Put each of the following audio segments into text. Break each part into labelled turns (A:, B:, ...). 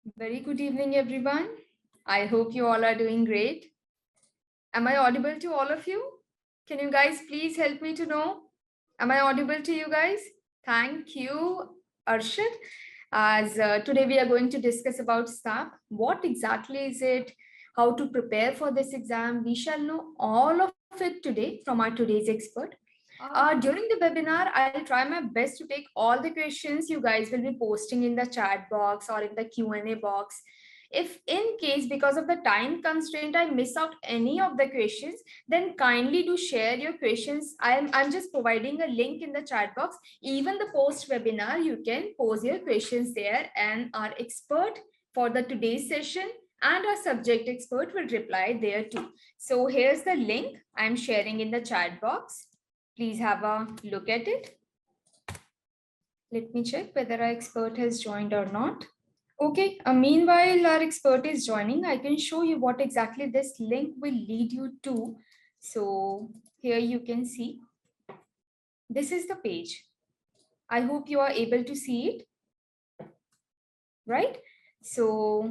A: Very good evening, everyone. I hope you all are doing great. Am I audible to all of you? Can you guys please help me to know? Am I audible to you guys? Thank you, Arshad. As today we are going to discuss about SNAP. What exactly is it? How to prepare for this exam? We shall know all of it today from our today's expert. During the webinar, I'll try my best to take all the questions you guys will be posting in the chat box or in the Q&A box. If in case because of the time constraint I miss out any of the questions, then kindly do share your questions. I'm just providing a link in the chat box. Even the post webinar, you can pose your questions there, and our expert for the today's session and our subject expert will reply there too. So here's the link I'm sharing in the chat box. Please have a look at it. Let me check whether our expert has joined or not. Okay, meanwhile our expert is joining, I can show you what exactly this link will lead you to. So here you can see, this is the page. I hope you are able to see it, right? So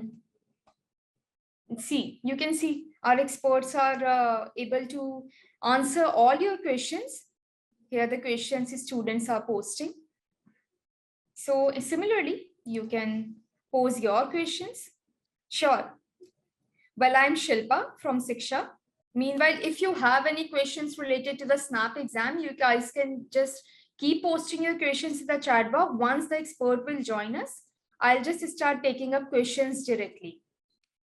A: see, you can see our experts are able to answer all your questions. Here the questions students are posting. So similarly, you can pose your questions. Sure. Well, I'm Shilpa from Shiksha. Meanwhile, if you have any questions related to the SNAP exam, you guys can just keep posting your questions in the chat box. Once the expert will join us, I'll just start taking up questions directly.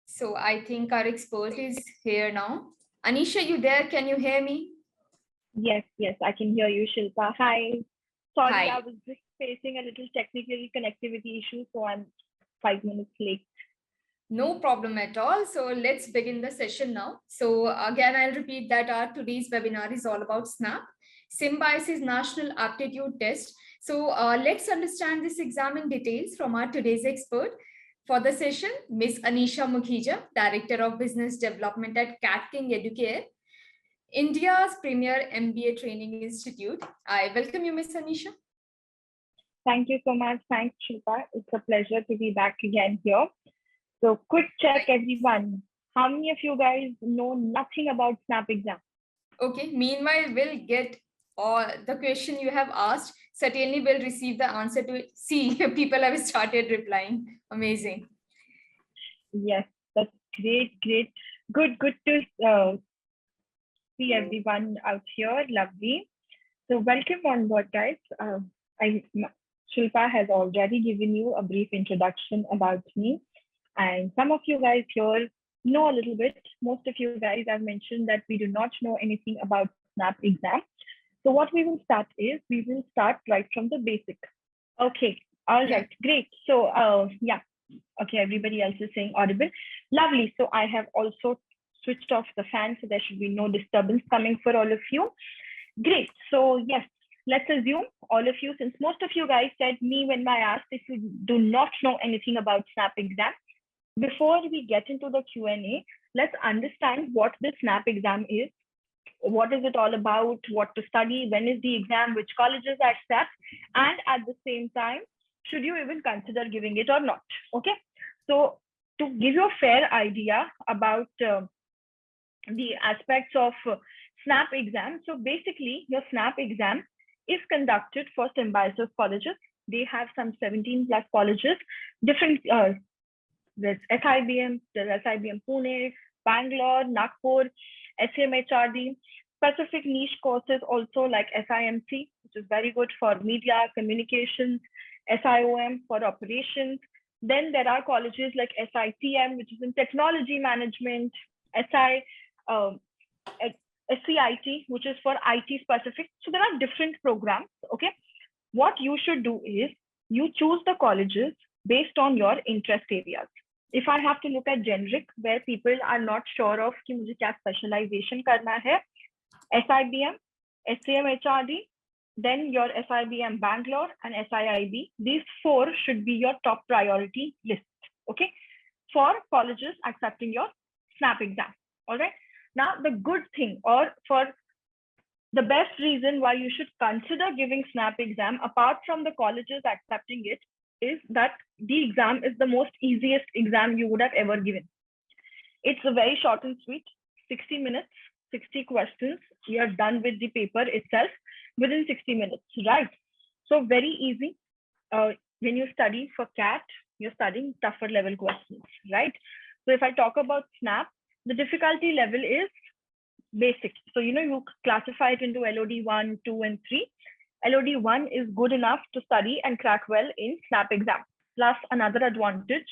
A: So I think our expert is here now. Anisha, you there? Can you hear me?
B: Yes, I can hear you, Shilpa. Hi. Sorry,
A: Hi.
B: I was just facing a little technical connectivity issue, so I'm 5 minutes late.
A: No problem at all. So let's begin the session now. So again, I'll repeat that our today's webinar is all about SNAP, Symbiosis National Aptitude Test. So let's understand this exam in details from our today's expert. For the session, Ms. Anisha Mukhija, Director of Business Development at CATKing Educare, India's premier MBA training institute. I welcome you, Ms. Anisha.
B: Thank you so much. Thanks, Shilpa. It's a pleasure to be back again here. So quick check, everyone. How many of you guys know nothing about SNAP exam?
A: Okay, meanwhile, we'll get the question you have asked. Certainly we'll receive the answer to it. See, people have started replying. Amazing.
B: Yes, that's great. Good to see everyone out here. Lovely. So welcome on board, guys. Shilpa has already given you a brief introduction about me. And some of you guys here know a little bit. Most of you guys have mentioned that we do not know anything about SNAP exam. So what we will start is, we will start right from the basic. Okay, all right, great. So yeah, okay, everybody else is saying audible. Lovely. So I have also switched off the fan, so there should be no disturbance coming for all of you. Great. So yes, let's assume all of you, since most of you guys said me when I asked if you do not know anything about SNAP exam, before we get into the Q&A, let's understand what the SNAP exam is. What is it all about? What to study? When is the exam? Which colleges accept? And at the same time, should you even consider giving it or not? Okay. So to give you a fair idea about the aspects of SNAP exam. So basically, your SNAP exam is conducted for Symbiosis colleges. They have some 17 plus colleges, different, there's SIBM, there's SIBM Pune, Bangalore, Nagpur, SMHRD, specific niche courses also like SIMC, which is very good for media, communications, SIOM for operations. Then there are colleges like SITM, which is in technology management, SCIT, which is for IT specific. So there are different programs, okay? What you should do is, you choose the colleges based on your interest areas. If I have to look at generic, where people are not sure of कि मुझे क्या specialization करना है, SIBM, SCMHRD, then your SIBM Bangalore and SIIB, these four should be your top priority list, okay, for colleges accepting your SNAP exam. All right. Now, the good thing, or for the best reason why you should consider giving SNAP exam, apart from the colleges accepting it, is that the exam is the most easiest exam you would have ever given. It's a very short and sweet, 60 minutes, 60 questions. We are done with the paper itself within 60 minutes, right? So very easy. When you study for CAT, you're studying tougher level questions, right? So if I talk about SNAP, the difficulty level is basic. So, you classify it into LOD 1, 2, and 3. LOD 1 is good enough to study and crack well in SNAP exam. Plus another advantage,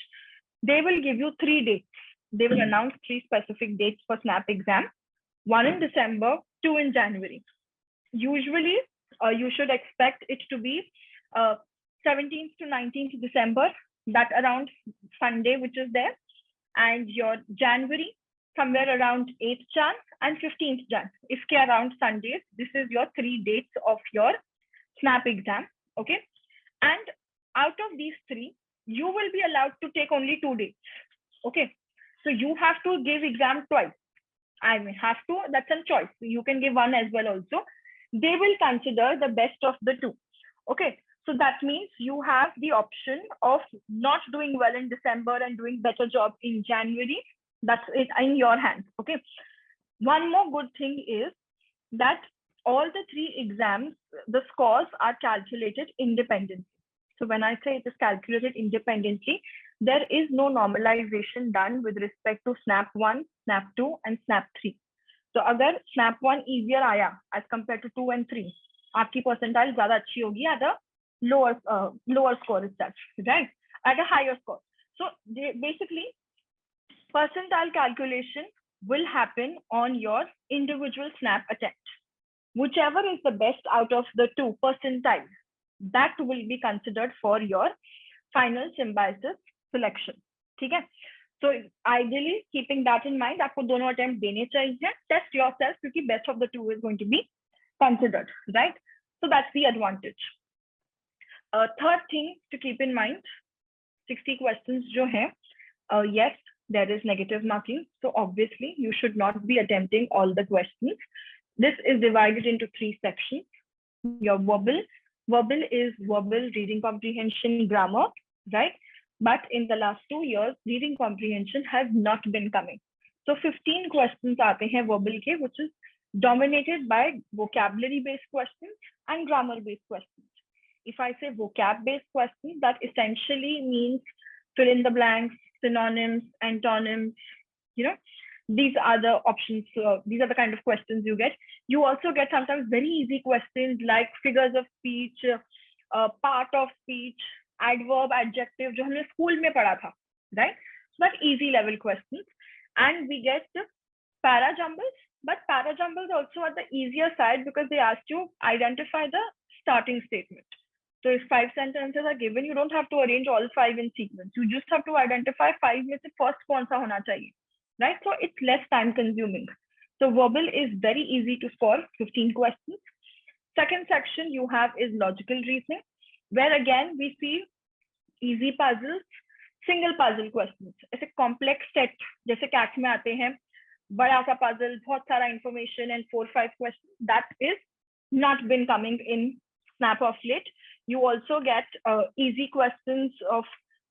B: they will give you 3 dates. They will announce 3 specific dates for SNAP exam. 1 in December, 2 in January. Usually, you should expect it to be 17th to 19th December, that around Sunday, which is there. And your January, somewhere around 8th Jan and 15th Jan. If around Sundays, this is your 3 dates of your SNAP exam, okay? And out of these 3, you will be allowed to take only 2 dates, okay? So you have to give exam twice. I mean, have to, that's a choice. You can give one as well also. They will consider the best of the 2, okay? So that means you have the option of not doing well in December and doing better job in January. That's it in your hands, okay? One more good thing is that all the 3 exams, the scores are calculated independently. So when I say it is calculated independently, there is no normalization done with respect to SNAP 1, SNAP 2, and SNAP 3. So अगर SNAP 1 easier आया as compared to 2 and 3, आपकी percentile ज़्यादा अच्छी होगी at a lower score itself, right? At a higher score. So basically, percentile calculation will happen on your individual SNAP attempt. Whichever is the best out of the 2 percentiles, that will be considered for your final symbiosis selection. ठीक है? So ideally, keeping that in mind, आपको दोनों attempt देने चाहिए. Test yourself क्योंकि best of the 2 is going to be considered, right? So that's the advantage. Third thing to keep in mind, 60 questions जो हैं, yes, there is negative marking. So obviously, you should not be attempting all the questions. This is divided into 3 sections. Your verbal is verbal, reading comprehension, grammar, right? But in the last 2 years, reading comprehension has not been coming. So 15 questions आते हैं verbal के, which is dominated by vocabulary-based questions and grammar-based questions. If I say vocab-based questions, that essentially means fill in the blanks, synonyms, antonyms, these are the options. These are the kind of questions you get. You also get sometimes very easy questions like figures of speech, part of speech, adverb, adjective, जो हमने school में पढ़ा था, right? So that easy level questions. And we get para jumbles, but para jumbles also at the easier side because they ask you identify the starting statement. So if 5 sentences are given, you don't have to arrange all 5 in sequence. You just have to identify 5 में से first कौन सा होना चाहिए, right? So it's less time consuming. So verbal is very easy to score, 15 questions. Second section you have is logical reasoning, where again we see easy puzzles, single puzzle questions. ऐसे complex set जैसे CAT में आते हैं, बड़ा सा puzzle, बहुत सारा information and 4-5 questions, that is not been coming in SNAP of late. You also get easy questions of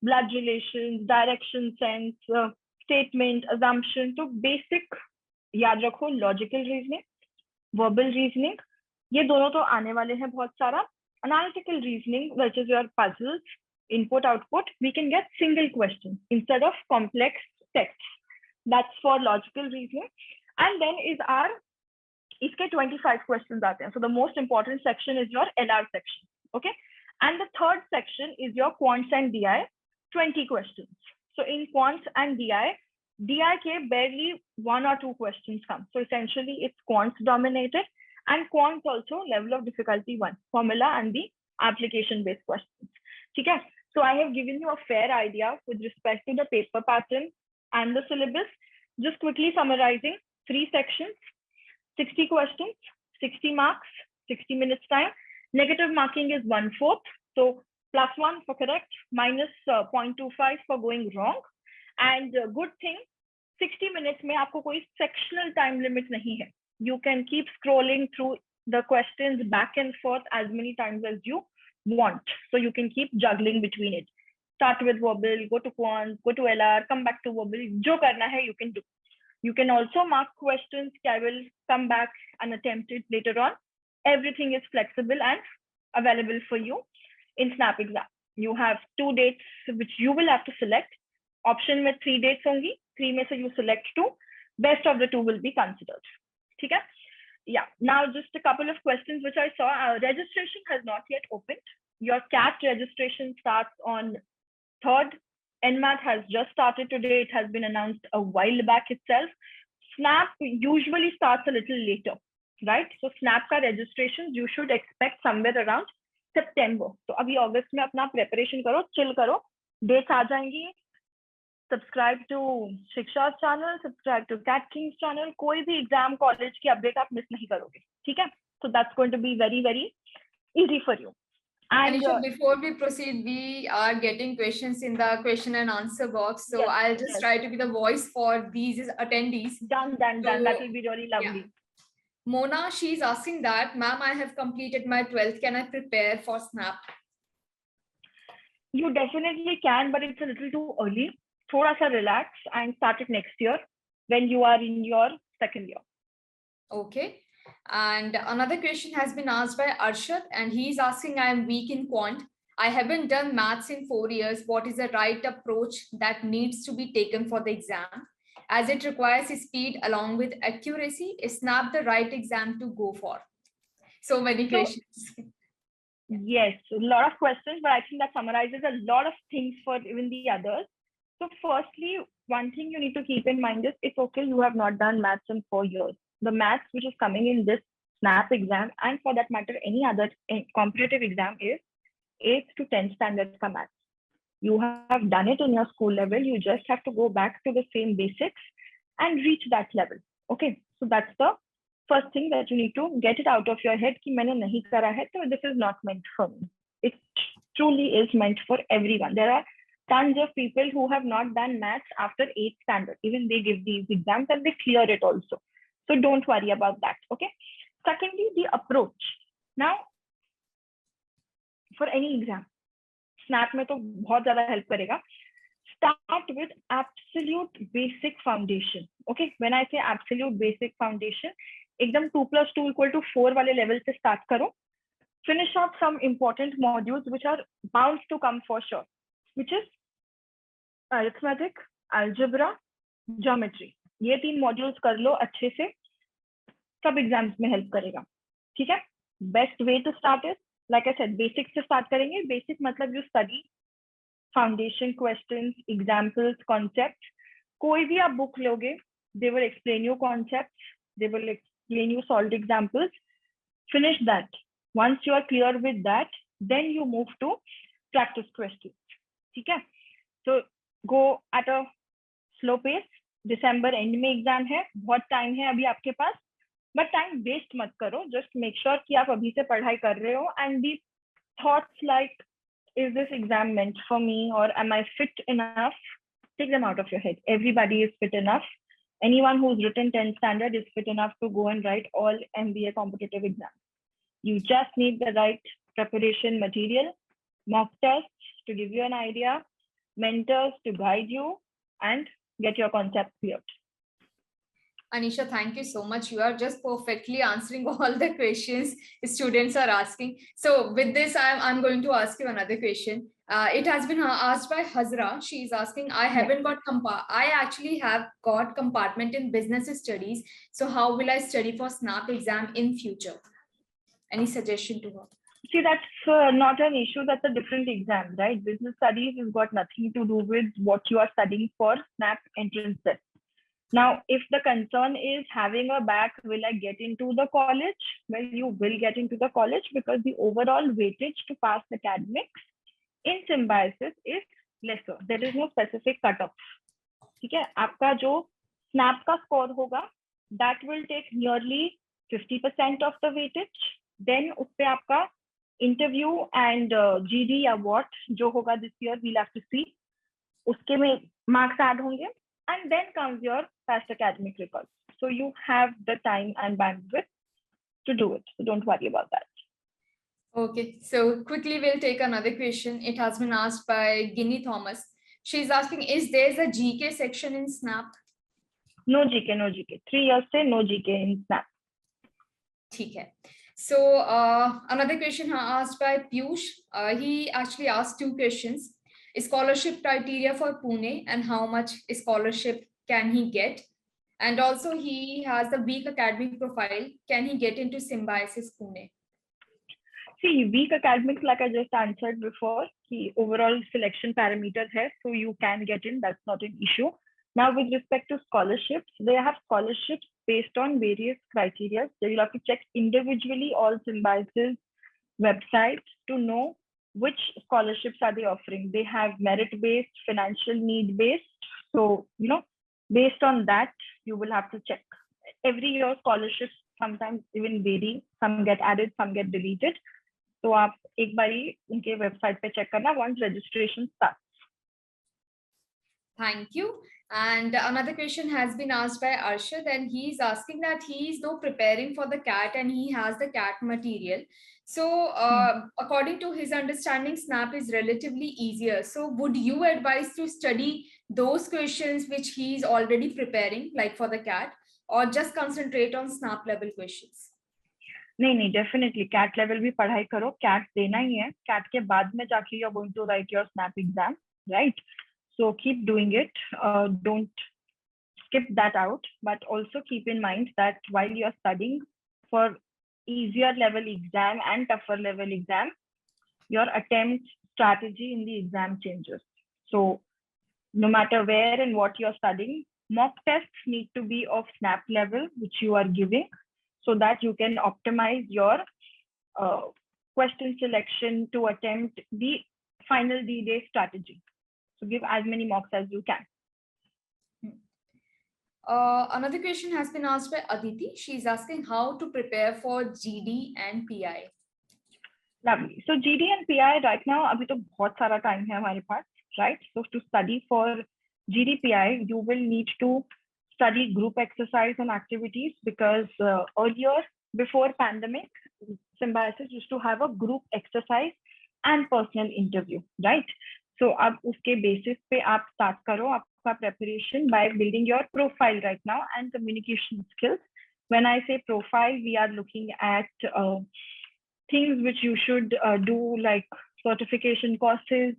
B: blood relations, direction sense, statement, assumption. So basic याद रखो, logical reasoning, verbal reasoning, ये दोनों तो आने वाले हैं बहुत सारा. Analytical reasoning, which is your puzzles, input output, we can get single questions instead of complex texts. That's for logical reasoning. And then is our इसके 25 questions आते हैं. So the most important section is your LR section, okay? And the third section is your quants and DI, 20 questions. So in quants and DI के barely 1 or 2 questions come. So essentially it's quants dominated, and quants also level of difficulty 1, formula and the application based questions. Okay? So I have given you a fair idea with respect to the paper pattern and the syllabus. Just quickly summarizing, 3 sections, 60 questions, 60 marks, 60 minutes time. Negative marking is 1/4. So +1 for correct, minus 0.25 for going wrong. And good thing, 60 minutes में आपको कोई sectional time limit नहीं है. You can keep scrolling through the questions back and forth as many times as you want. So you can keep juggling between it. Start with verbal, go to quant, go to LR, come back to verbal. Jo karna hai, you can do. You can also mark questions. I will come back and attempt it later on. Everything is flexible and available for you in Snap exam. You have 2 dates which you will have to select. Option में 3 dates होंगी. 3 में से you select 2. Best of the 2 will be considered. ठीक है? Yeah. Now just a couple of questions which I saw. Registration has not yet opened. Your CAT registration starts on 3rd. NMAT has just started today. It has been announced a while back itself. Snap usually starts a little later, right? So Snap ka registrations you should expect somewhere around September. So abhi August mein apna preparation karo, chill karo. Dates aa jayengi. Subscribe to Shiksha's channel, subscribe to CATKing's channel. कोई भी exam college की update आप miss नहीं करोगे, ठीक है? So that's going to be very, very easy for you. And
A: Anisha, before we proceed, we are getting questions in the question and answer box. So
B: yes,
A: I'll just try to be the voice for these attendees.
B: Done. That will be really lovely.
A: Yeah. Mona, she's asking that, ma'am, I have completed my 12th. Can I prepare for Snap?
B: You definitely can, but it's a little too early. Thoda sa relax and start it next year when you are in your 2nd year.
A: Okay. And another question has been asked by Arshad, and he's asking, I am weak in quant. I haven't done maths in 4 years. What is the right approach that needs to be taken for the exam? As it requires speed along with accuracy, is Snap the right exam to go for? So many questions.
B: Yes, a lot of questions, but I think that summarizes a lot of things for even the others. So firstly, one thing you need to keep in mind is it's okay, you have not done maths in 4 years. The maths which is coming in this Snap exam, and for that matter, any other competitive exam, is 8th to 10th standard ka maths. You have done it in your school level. You just have to go back to the same basics and reach that level. Okay, so that's the first thing that you need to get it out of your head ki maine nahi kara hai, so this is not meant for me. It truly is meant for everyone. There are tons of people who have not done maths after 8th standard. Even they give these exams and they clear it also. So don't worry about that. Okay. Secondly, the approach. Now, for any exam, Snap में तो बहुत ज़्यादा help करेगा. Start with absolute basic foundation. Okay. When I say absolute basic foundation, एकदम 2 + 2 = 4 वाले level से start करो. Finish off some important modules which are bound to come for sure, which is arithmetic, algebra, geometry. ये 3 modules कर लो अच्छे से, सब exams में हेल्प करेगा, ठीक है? Best way to start is, like I said, basic से स्टार्ट करेंगे. बेसिक मतलब you study foundation questions, examples, concept. कोई भी आप बुक लोगे, they will explain you concepts, they will explain you solved examples. Finish that. Once you are clear with that, then you move to practice questions, ठीक है? So go at a slow pace. December end में exam है, बहुत time है अभी आपके पास, but time waste मत करो. जस्ट मेक श्योर कि आप अभी से पढ़ाई कर रहे हो. And the thoughts like, is this exam meant for me, or am I fit enough? Take them out of your head. Everybody is fit enough. Anyone who's written 10th standard is fit enough to go and write all MBA competitive exams. You just need the right preparation material, mock tests to give you an idea, mentors to guide you, and get your concepts cleared.
A: Anisha, thank you so much. You are just perfectly answering all the questions students are asking. So with this, I'm going to ask you another question. It has been asked by Hazra. She is asking, I haven't got I actually have got compartment in business studies. So how will I study for Snap exam in future? Any suggestion to her?
B: See, that's not an issue. That's a different exam, right? Business studies has got nothing to do with what you are studying for Snap entrance test. Now, if the concern is having a back, will I get into the college? Well, you will get into the college because the overall weightage to pass academics in Symbiosis is lesser. There is no specific cutoff. ठीक है? आपका जो Snap का score होगा, that will take nearly 50% of the weightage. Then उस पे आपका interview and GD या what जो होगा this year, we'll have to see. उसके में marks add होंगे. And then comes your past academic records. So you have the time and bandwidth to do it. So don't worry about that.
A: Okay, so quickly we'll take another question. It has been asked by Ginny Thomas. She's asking, is there a GK section in Snap?
B: No GK, no GK. 3 years से no GK in Snap.
A: ठीक है. So another question asked by Piyush. He actually asked two questions. Scholarship criteria for Pune and how much scholarship can he get? And also he has a weak academic profile. Can he get into Symbiosis Pune?
B: See, weak academics, like I just answered before, the overall selection parameters hai, so you can get in, that's not an issue. Now, with respect to scholarships, they have scholarships based on various criteria. So you'll have to check individually all Symbiosis websites to know which scholarships are they offering. They have merit-based, financial need-based. So, based on that, you will have to check. Every year, scholarships sometimes even vary. Some get added, some get deleted. तो आप एक बारी उनके website पे check करना once registration starts.
A: Thank you. And another question has been asked by Arshad, and he's asking that he is though preparing for the CAT and he has the CAT material. So according to his understanding, Snap is relatively easier. So would you advise to study those questions which he is already preparing, like for the CAT, or just concentrate on Snap level questions?
B: नहीं definitely cat level भी पढ़ाई करो, cat देना ही है, cat के बाद में जाके you are going to write your SNAP exam, right? So keep doing it, don't skip that out, but also keep in mind that while you are studying for easier level exam and tougher level exam, your attempt strategy in the exam changes. So no matter where and what you're studying, mock tests need to be of snap level, which you are giving, so that you can optimize your question selection to attempt the final D-Day strategy. So give as many mocks as you can.
A: Another question has been asked by Aditi. She's asking how to prepare for GD and PI.
B: Lovely. So GD and PI right now, abhi to bahut sara time hai hamare paas, right? So to study for GD PI, you will need to study group exercise and activities, because earlier, before pandemic, Symbiosis used to have a group exercise and personal interview, right? So ab uske basis pe aap start karo aapka preparation by building your profile right now and communication skills. When I say profile, we are looking at things which you should do, like certification courses.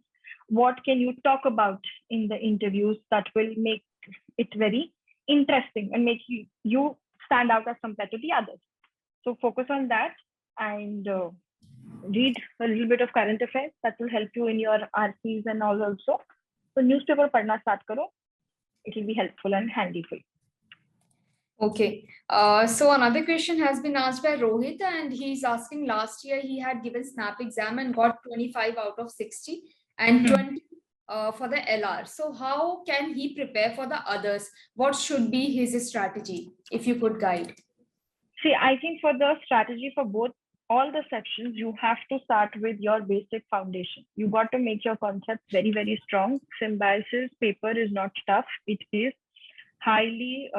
B: What can you talk about in the interviews that will make it very interesting and make you stand out as compared to the others? So focus on that and read a little bit of current affairs. That will help you in your RCs and all also. So newspaper padna start karo. It will be helpful and handy for you.
A: Okay. So another question has been asked by Rohit, and he's asking, last year he had given SNAP exam and got 25 out of 60 and 20 for the LR. So how can he prepare for the others? What should be his strategy, if you could guide?
B: See, I think for the strategy for both, all the sections, you have to start with your basic foundation. You got to make your concepts very, very strong. Symbiosis paper is not tough. It is highly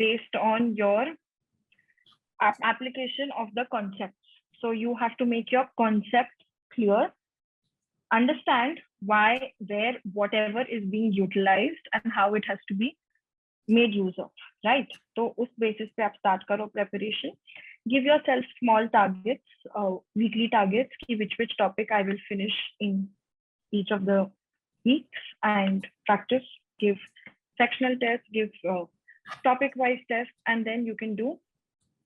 B: based on your application of the concepts. So you have to make your concept clear, understand why, where, whatever is being utilized and how it has to be made use of, right? So us basis pe aap start karo preparation. Give yourself small targets, weekly targets, which topic I will finish in each of the weeks, and practice. Give sectional tests, give topic-wise tests, and then you can do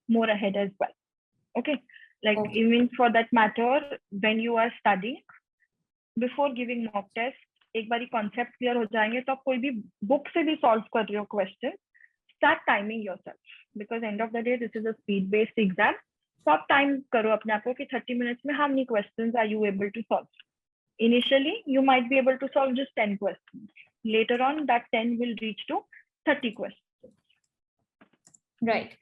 B: more ahead as well. Okay, like even for that matter, when you are studying, before giving mock test, एक बारी concept clear हो जाएंगे तो आप कोई भी book से भी solve कर रहे हो question, start timing yourself, because end of the day this is a speed based exam. So आप time करो अपने आप को कि 30 minutes में how many questions are you able to solve. Initially you might be able to solve just 10 questions. Later on that 10 will reach to 30 questions.
A: Right.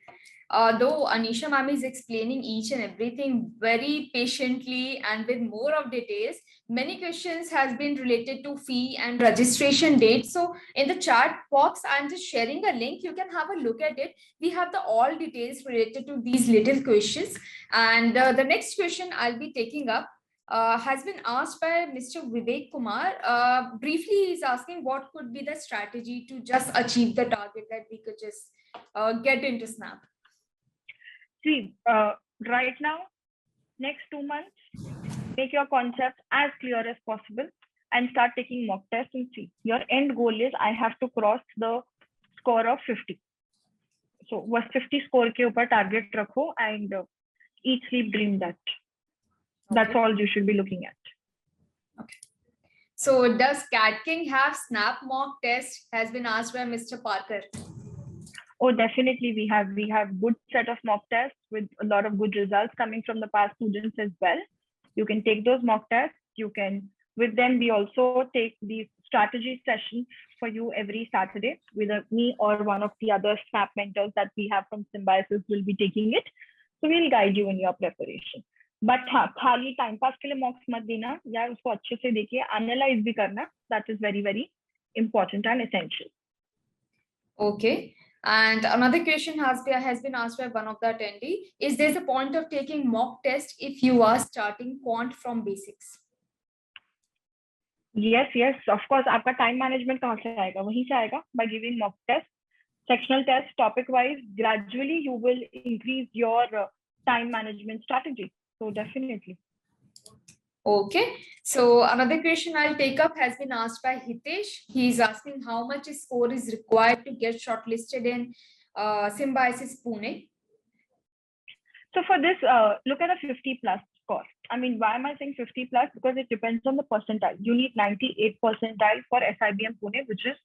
A: Though Anisha ma'am is explaining each and everything very patiently and with more of details, many questions has been related to fee and registration date. So in the chat box, I'm just sharing a link. You can have a look at it. We have the all details related to these little questions. And the next question I'll be taking up has been asked by Mr. Vivek Kumar. Briefly, he's asking what could be the strategy to just achieve the target that we could just get into Snap.
B: See, right now, next 2 months, make your concept as clear as possible and start taking mock tests and see. Your end goal is I have to cross the score of 50. So was 50 score ke upar target rakho and eat, sleep, dream that. That's all you should be looking at.
A: Okay. So does CATKing have Snap mock test? Has been asked by Mr. Parker.
B: Oh, definitely we have good set of mock tests with a lot of good results coming from the past students as well. You can take those mock tests. You can, with them, we also take these strategy sessions for you every Saturday with me or one of the other Snap mentors that we have from Symbiosis will be taking it. So we'll guide you in your preparation. But हाँ, खाली time pass के लिए मॉक्स मत देना यार, उसको अच्छे से देखिए, एनालाइज भी करना. That is very, very important and essential.
A: Okay. And another question has been asked by one of the attendee. Is there a point of taking mock test if you are starting quant from basics?
B: Yes, of course. आपका time management कहाँ से आएगा? वहीं से आएगा by giving mock test, sectional test, topic wise. Gradually, you will increase your time management strategy. So definitely.
A: Okay. So another question I'll take up has been asked by Hitesh. He's asking how much score is required to get shortlisted in Symbiosis Pune.
B: So for this, look at a 50 plus score. I mean, why am I saying 50 plus? Because it depends on the percentile. You need 98 percentile for SIBM Pune, which is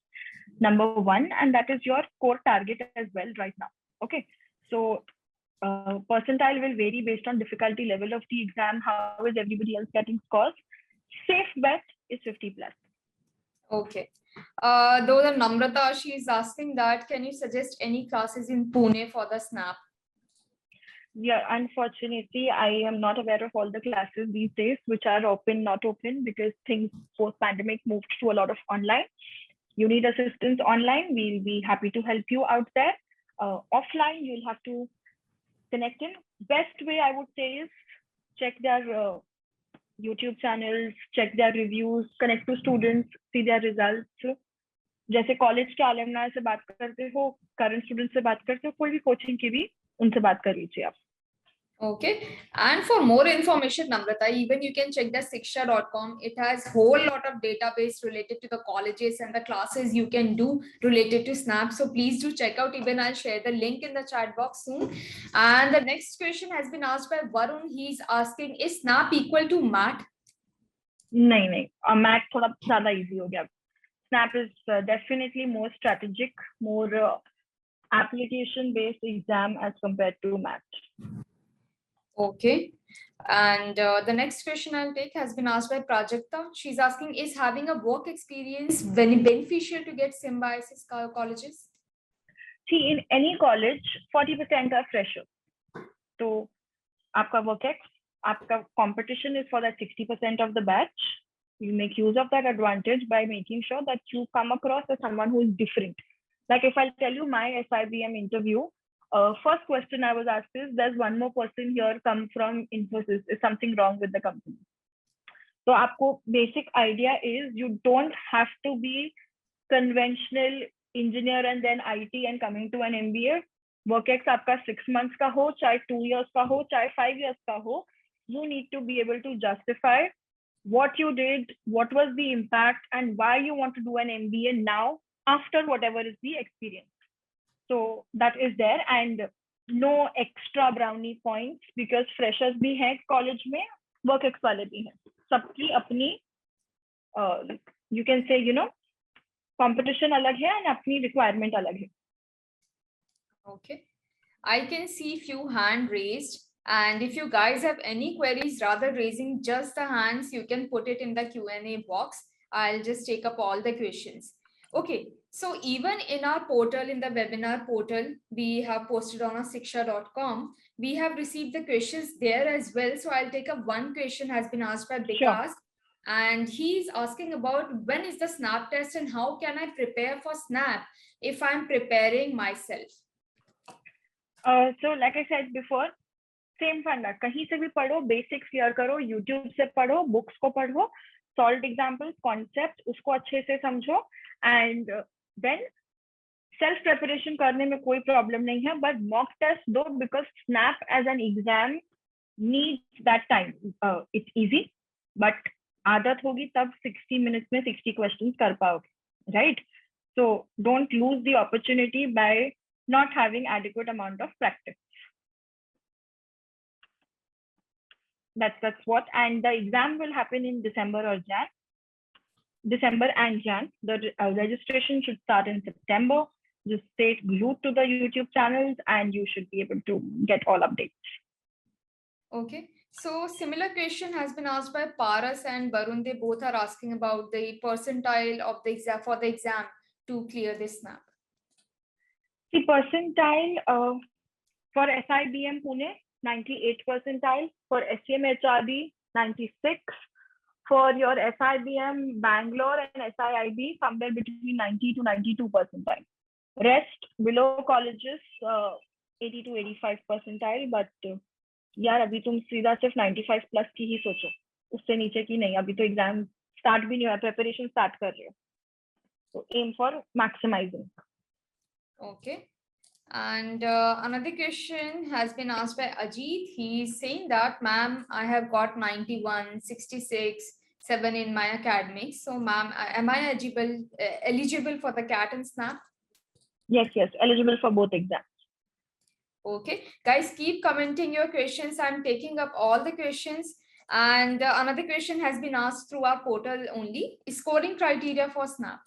B: number 1, and that is your core target as well right now. Okay. So percentile will vary based on difficulty level of the exam. How is everybody else getting scores? Safe bet is 50 plus.
A: Okay. Though the Namrata, she is asking that, can you suggest any classes in Pune for the Snap?
B: Yeah, unfortunately, I am not aware of all the classes these days, which are open, not open, because things post-pandemic moved to a lot of online. You need assistance online, we'll be happy to help you out there. Offline, you'll have to connect in. Best way I would say is check their YouTube channels, check their reviews, connect to students, see their results. जैसे college के alumni से बात करते हो, current students से बात करते हो, कोई भी कोचिंग की भी उनसे बात कर लीजिए आप.
A: Okay. And for more information, Namrata, even you can check the shiksha.com. It has whole lot of database related to the colleges and the classes you can do related to Snap. So please do check out. Even I'll share the link in the chat box soon. And the next question has been asked by Varun. He's asking, is Snap equal to MAT?
B: नहीं, MAT थोड़ा ज़्यादा easy हो गया. Snap is definitely more strategic, more application-based exam as compared to MAT.
A: Okay. And the next question I'll take has been asked by Prajakta. She's asking, is having a work experience very beneficial to get Symbiosis colleges?
B: See, in any college, 40% are freshers. So, आपका work ex, आपका competition is for that 60% of the batch. You make use of that advantage by making sure that you come across as someone who is different. Like if I'll tell you my SIBM interview, first question I was asked is, there's one more person here come from Infosys. Is something wrong with the company? So आपको basic idea is you don't have to be conventional engineer and then IT and coming to an MBA. WorkX आपका 6 months का हो, चाहे 2 years का हो, चाहे 5 years का हो, you need to be able to justify what you did, what was the impact, and why you want to do an MBA now after whatever is the experience. So that is there, and no extra brownie points because freshers भी हैं college में, WorkX वाले भी हैं. सबकी अपनी you can say, you know, competition अलग है and अपनी requirement अलग है.
A: Okay. I can see few hand raised, and if you guys have any queries, rather raising just the hands, you can put it in the Q&A box. I'll just take up all the questions. Okay, so even in our portal, in the webinar portal, we have posted on our shiksha.com, we have received the questions there as well. So I'll take up one question has been asked by
B: Sure.
A: Vikas, and he's asking about when is the SNAP test and how can I prepare for SNAP if I'm preparing myself?
B: So like I said before, same फंडा, कहीं से भी पढ़ो, basics clear करो, YouTube से पढ़ो, books को पढ़ो, सॉल्व एग्जाम्पल्स, कॉन्सेप्ट उसको अच्छे से समझो, एंड देन सेल्फ प्रिपरेशन करने में कोई प्रॉब्लम नहीं है, बट मॉक टेस्ट दो, because SNAP as an exam needs that time. It's easy, but आदत होगी तब 60 मिनट्स में 60 क्वेश्चंस कर पाओगे, right? So don't lose the opportunity by not having adequate amount of practice. That's what. And the exam will happen in December or Jan. December and Jan. The registration should start in September. Just stay glued to the YouTube channels and you should be able to get all updates.
A: Okay. So similar question has been asked by Paras and Barun. They both are asking about the percentile of the exam for the exam to clear this SNAP.
B: The percentile for SIBM Pune, 98 percentile. For SCMHRD, 96. For your SIBM Bangalore and SIIB, somewhere between 90 to 92 percentile. Rest below colleges, 80 to 85 percentile. But यार अभी तुम सीधा सिर्फ 95 plus की ही सोचो, उससे नीचे की नहीं. अभी तो एग्जाम स्टार्ट भी नहीं हुआ, प्रिपरेशन स्टार्ट कर रहे हो, so aim for maximizing.
A: Okay. And another question has been asked by Ajit. He's saying that, ma'am, I have got 91, 66, 7 in my academics. So, ma'am, am I eligible for the CAT and SNAP?
B: Yes, eligible for both exams.
A: Okay, guys, keep commenting your questions. I'm taking up all the questions. And another question has been asked through our portal only. Scoring criteria for SNAP.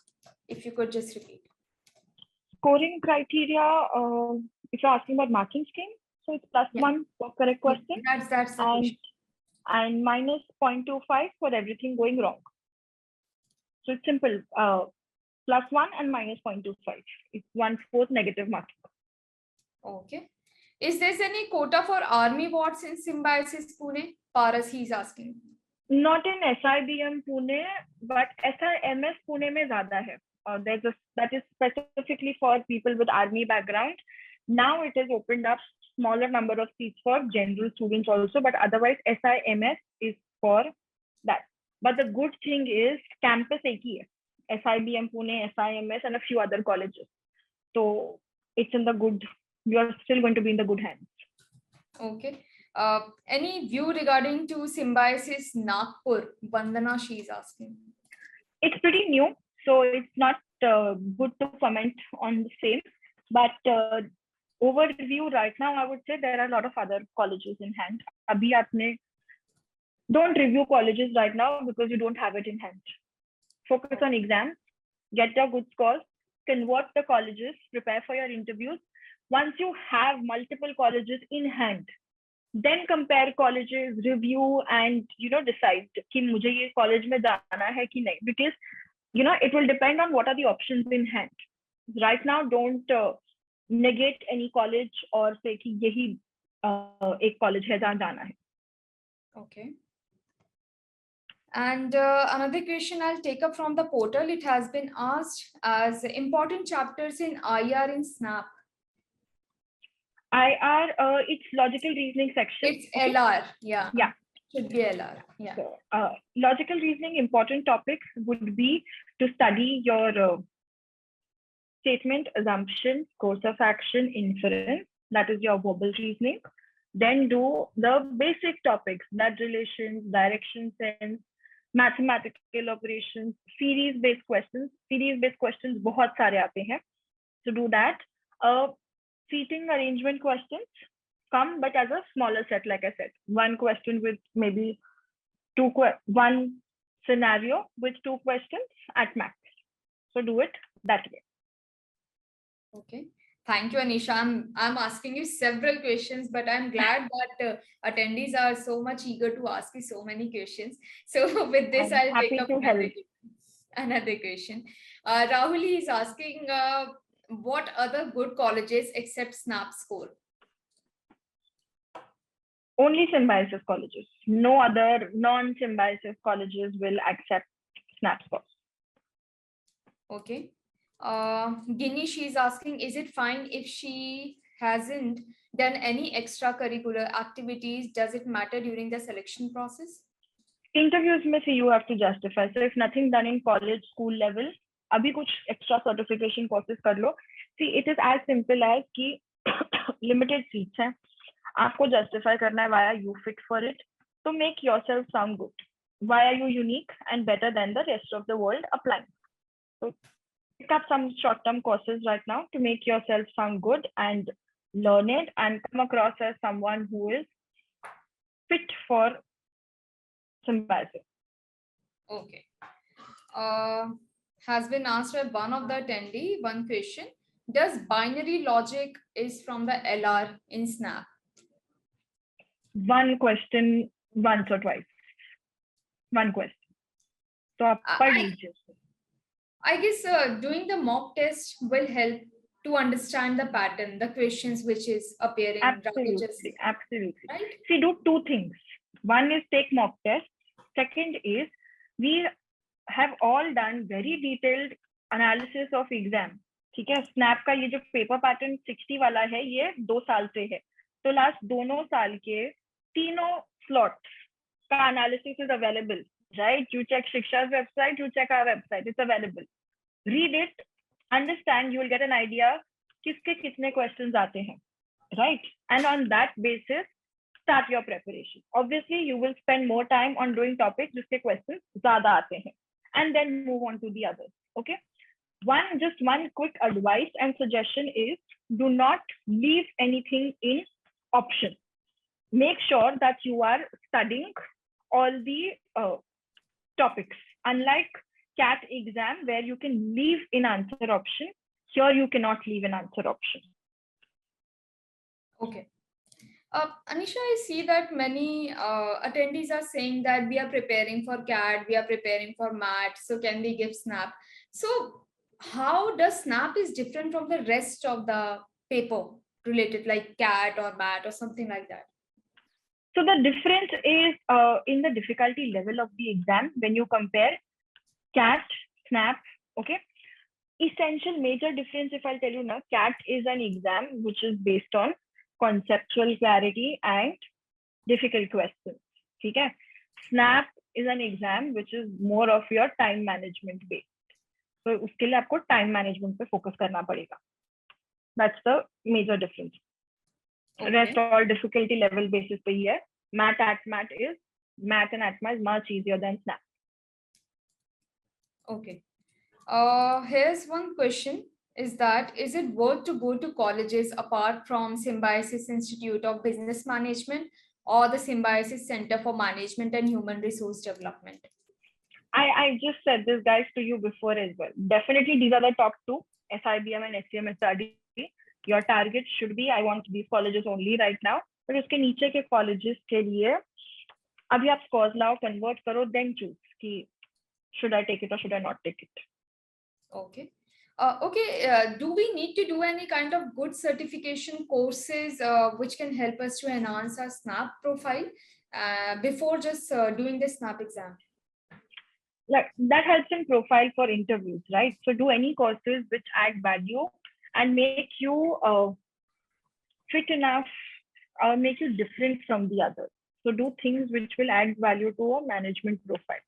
A: If you could just repeat.
B: Scoring criteria, if you're asking about marking scheme, so it's +1 for correct question.
A: That's the question.
B: And minus 0.25 for everything going wrong. So it's simple. +1 and minus 0.25. It's 1/4 negative marking.
A: Okay. Is there any quota for army wards in Symbiosis Pune? Paras, he's asking.
B: Not in SIBM Pune, but SIMS Pune में ज़्यादा है. That is specifically for people with army background. Now it has opened up smaller number of seats for general students also, but otherwise SIMS is for that. But the good thing is campus एक ही है. SIBM Pune, SIMS and a few other colleges. So it's in the good, you are still going to be in the good hands.
A: Okay. Any view regarding to Symbiosis Nagpur? Vandana, she is asking.
B: It's pretty new, so it's not good to comment on the same. But overview right now, I would say there are a lot of other colleges in hand. Abhi aapne don't review colleges right now because you don't have it in hand. Focus on exams, get your good scores, convert the colleges, prepare for your interviews. Once you have multiple colleges in hand, then compare colleges, review, and decide कि मुझे ये college में जाना है कि नहीं, because it will depend on what are the options in hand. Right now, don't negate any college or say कि यही एक college है जहाँ जाना है.
A: Okay. And another question I'll take up from the portal. It has been asked as important chapters in IR in SNAP.
B: IR, it's logical reasoning section.
A: It's LR, yeah.
B: Yeah.
A: Should be LR, yeah.
B: So, logical reasoning, important topics would be to study your statement, assumption, course of action, inference. That is your verbal reasoning. Then do the basic topics, blood relations, direction sense, mathematical operations, series-based questions. Series-based questions बहुत सारे आते हैं. So do that. Seating arrangement questions come, but as a smaller set, like I said. One question with maybe one scenario with 2 questions at max. So do it that way.
A: Okay. Thank you, Anisha. I'm asking you several questions, but I'm glad that attendees are so much eager to ask you so many questions. So with this, I'll take up
B: to help.
A: Another question. Rahul is asking, what other good colleges accept Snap score?
B: Only Symbiosis colleges. No other non-Symbiosis colleges will accept Snap scores.
A: Okay. Guinea, she's asking, is it fine if she hasn't done any extracurricular activities? Does it matter during the selection process?
B: Interviews में see you have to justify. So if nothing done in college, school level, अभी कुछ extra certification courses कर लो. See, it is as simple as कि limited seats हैं. आपको justify करना है why you fit for it. So make yourself sound good. Why are you unique and better than the rest of the world applying? So pick up some short-term courses right now to make yourself sound good and learn it and come across as someone who is fit for Symbiosis.
A: Okay. Has been asked by one of the attendee one question. Does binary logic is from the LR in Snap?
B: One question once or twice. One question. So आप पढ़ लीजिए.
A: I guess doing the mock test will help to understand the pattern, the questions which is appearing.
B: Absolutely, absolutely.
A: Right?
B: See, do two things. One is take mock test. Second is we have all done very detailed analysis of exam. ठीक है, snap का ये जो paper pattern 60 वाला है ये 2 साल से है. तो लास्ट दोनों साल के तीनों स्लॉट्स का analysis is available. Right? You check Shiksha's website, you check our website. It's available. Read it, understand, you will get an idea किसके कितने questions आते हैं. Right? And on that basis, start your preparation. Obviously, you will spend more time on doing topics जिसके questions ज़्यादा आते हैं. And then move on to the others. Okay? Just one quick advice and suggestion is do not leave anything in option. Make sure that you are studying all the topics. Unlike CAT exam where you can leave in answer option, here you cannot leave an answer option.
A: Okay. Anisha, I see that many attendees are saying that we are preparing for CAT, we are preparing for MAT, so can we give SNAP? So how does SNAP is different from the rest of the paper related like CAT or MAT or something like that?
B: So the difference is in the difficulty level of the exam when you compare CAT, SNAP, okay? Essential major difference, if I'll tell you now, CAT is an exam which is based on conceptual clarity and difficult questions. Okay? SNAP is an exam which is more of your time management based. So उसके लिए आपको time management पे focus करना पड़ेगा. That's the major difference. Okay. Rest all difficulty level basis पे ही है. Math and ATMA is much easier than SNAP.
A: Okay. Here's one question. Is it worth to go to colleges apart from Symbiosis Institute of Business Management or the Symbiosis Center for Management and Human Resource Development?
B: I just said this guys to you before as well. Definitely these are the top two, SIBM and SCMSRD. Your target should be, I want these colleges only right now. But उसके नीचे के colleges के लिए अभी आप scores लाओ, convert करो, then choose कि should I take it or should I not take it.
A: Okay. Do we need to do any kind of good certification courses which can help us to enhance our SNAP profile before just doing the SNAP exam?
B: Like that helps in profile for interviews, right? So do any courses which add value and make you fit enough or make you different from the others. So do things which will add value to a management profile.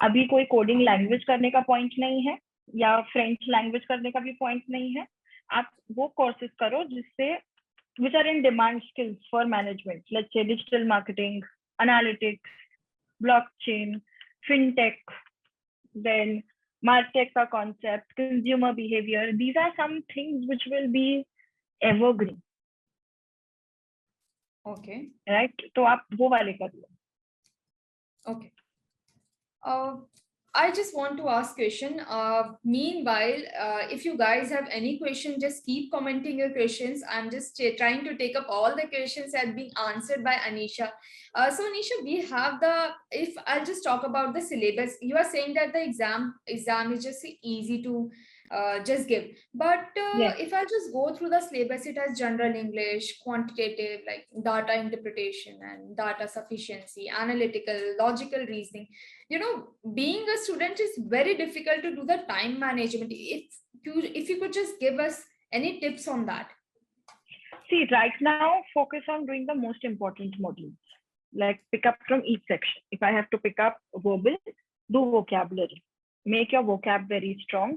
B: अभी कोई coding language करने का point नहीं है या French language करने का भी point नहीं है. आप वो courses करो जिससे which are in demand skills for management. Let's say digital marketing, analytics, blockchain, fintech, then MarTech का concept, consumer behavior. These are some things which will be evergreen.
A: Okay.
B: Right? तो आप वो वाले कर लो.
A: Okay. I just want to ask question. Meanwhile, if you guys have any question, just keep commenting your questions. I'm just trying to take up all the questions that being answered by Anisha. So Anisha, we have the, if I'll just talk about the syllabus, you are saying that the exam is just easy to just give. But
B: Yes.
A: if I just go through the syllabus, it has general English, quantitative, like data interpretation and data sufficiency, analytical, logical reasoning. You know, being a student is very difficult to do the time management. If you could just give us any tips on that.
B: See, right now, focus on doing the most important modules. Like pick up from each section. If I have to pick up verbal, do vocabulary. Make your vocab very strong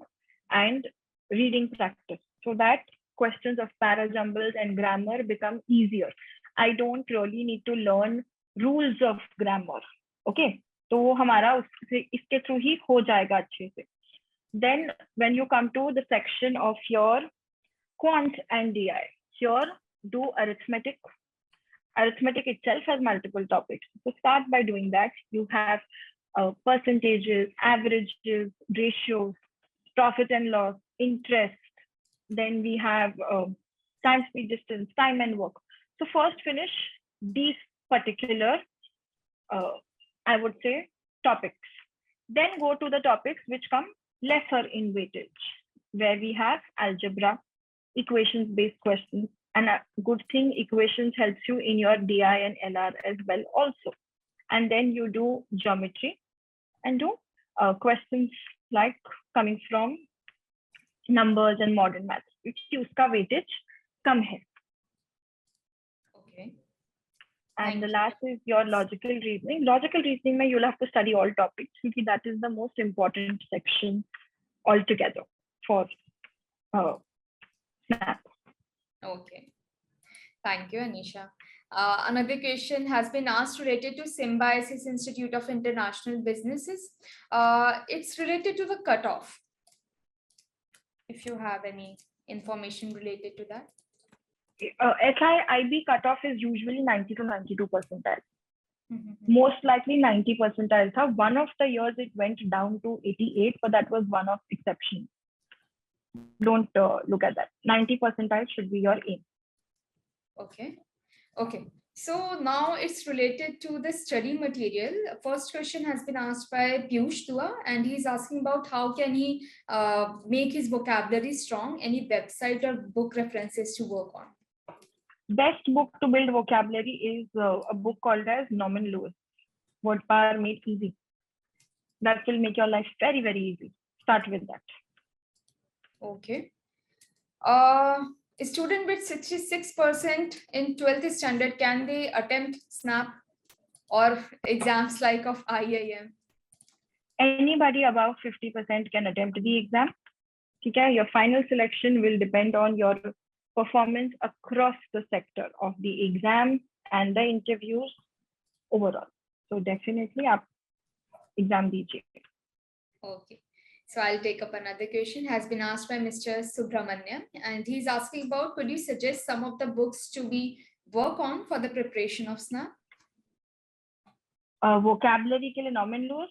B: and reading practice so that questions of parajumbles and grammar become easier. I don't really need to learn rules of grammar. Okay, तो वो हमारा इसके through ही हो जाएगा अच्छे से. Then when you come to the section of your quant and DI, here do arithmetic. Arithmetic itself has multiple topics. So start by doing that. You have percentages, averages, ratios, profit and loss, interest. Then we have time, speed, distance, time and work. So first finish these particular, I would say, topics. Then go to the topics which come lesser in weightage, where we have algebra, equations-based questions. And a good thing, equations helps you in your DI and LR as well also. And then you do geometry and do questions like coming from numbers and modern maths, which uska weightage come hai.
A: Okay.
B: And the last is your logical reasoning. Logical reasoning, mein you'll have to study all topics because that is the most important section altogether for SNAP.
A: Okay. Thank you, Anisha. Another question has been asked related to Symbiosis Institute of International Businesses. It's related to the cutoff. If you have any information related to that.
B: SIIB cutoff is usually 90 to 92 percentile. Most likely 90 percentile tha. One of the years it went down to 88, but that was one of exception. Don't look at that. 90 percentile should be your aim.
A: Okay. Okay. So now it's related to the study material. First question has been asked by Piyush Dua, and he's asking about how can he make his vocabulary strong, any website or book references to work on.
B: Best book to build vocabulary is a book called as Norman Lewis, Word Power Made Easy. That will make your life very, very easy. Start with that.
A: Okay. A student with 66% in 12th standard, can they attempt SNAP or exams like of IIM?
B: Anybody above 50% can attempt the exam. Okay? Your final selection will depend on your performance across the sector of the exam and the interviews overall. So definitely up exam DJ.
A: Okay. So I'll take up another question has been asked by Mr. Subramanya, and he's asking about, could you suggest some of the books to be work on for the preparation of SNAP?
B: Vocabulary ke liye Norman Lewis.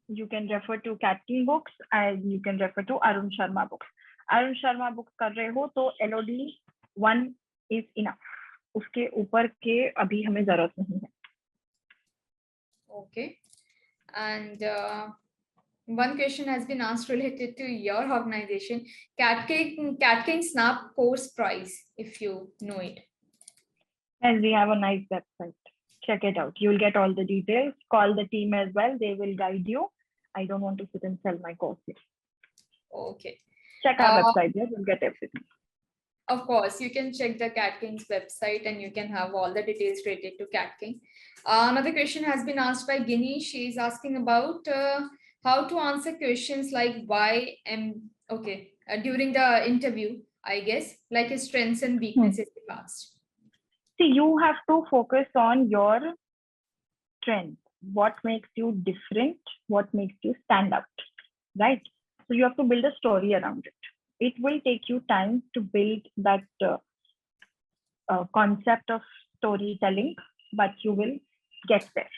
B: You can refer to CATKing books and you can refer to Arun Sharma books. Arun Sharma books कर रहे हो तो LOD 1 is enough. उसके ऊपर के अभी हमें जरूरत नहीं है.
A: Okay. And one question has been asked related to your organization, CATKing SNAP course price, if you know it.
B: And we have a nice website. Check it out. You'll get all the details. Call the team as well. They will guide you. I don't want to sit and sell my course here.
A: Okay.
B: Check our website. There you'll get everything.
A: Of course, you can check the CATKing's website and you can have all the details related to CATKing. Another question has been asked by Ginny. She is asking about how to answer questions like why and during the interview, I guess, like his strengths and weaknesses asked.
B: See, you have to focus on your strength. What makes you different? What makes you stand out, right? So you have to build a story around it. It will take you time to build that concept of storytelling, but you will get there.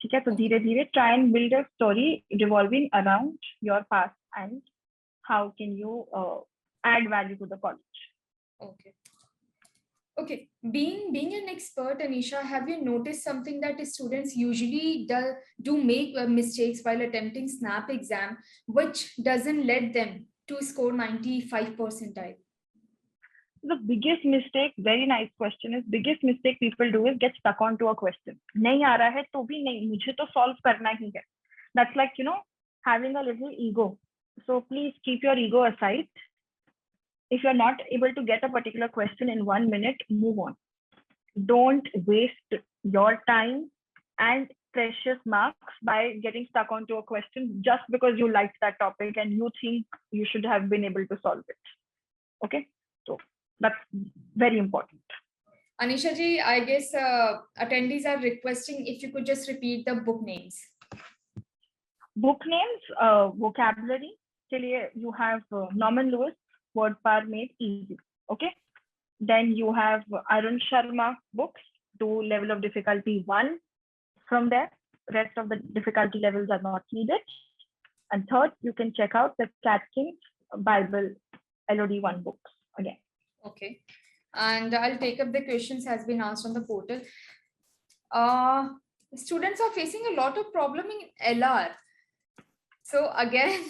B: ठीक है, तो धीरे धीरे try and build a story revolving around your past and how can you add value to the college.
A: Okay. Okay, being an expert, Anisha, have you noticed something that students usually do make mistakes while attempting SNAP exam, which doesn't let them to score 95 percentile?
B: The biggest mistake, very nice question, is biggest mistake people do is get stuck onto a question. नहीं आ रहा है तो भी नहीं, मुझे तो solve करना ही है. That's like, having a little ego. So please keep your ego aside. If you're not able to get a particular question in 1 minute, move on. Don't waste your time and precious marks by getting stuck onto a question just because you liked that topic and you think you should have been able to solve it. Okay, so that's very important.
A: Anisha ji, I guess attendees are requesting if you could just repeat the book names.
B: Book names, vocabulary. You have Norman Lewis, Word Power Made Easy. Okay. Then you have Arun Sharma books to level of difficulty 1. From there, rest of the difficulty levels are not needed. And third, you can check out the CATKing Bible LOD 1 books again.
A: Okay. And I'll take up the questions has been asked on the portal. Students are facing a lot of problem in LR. So again,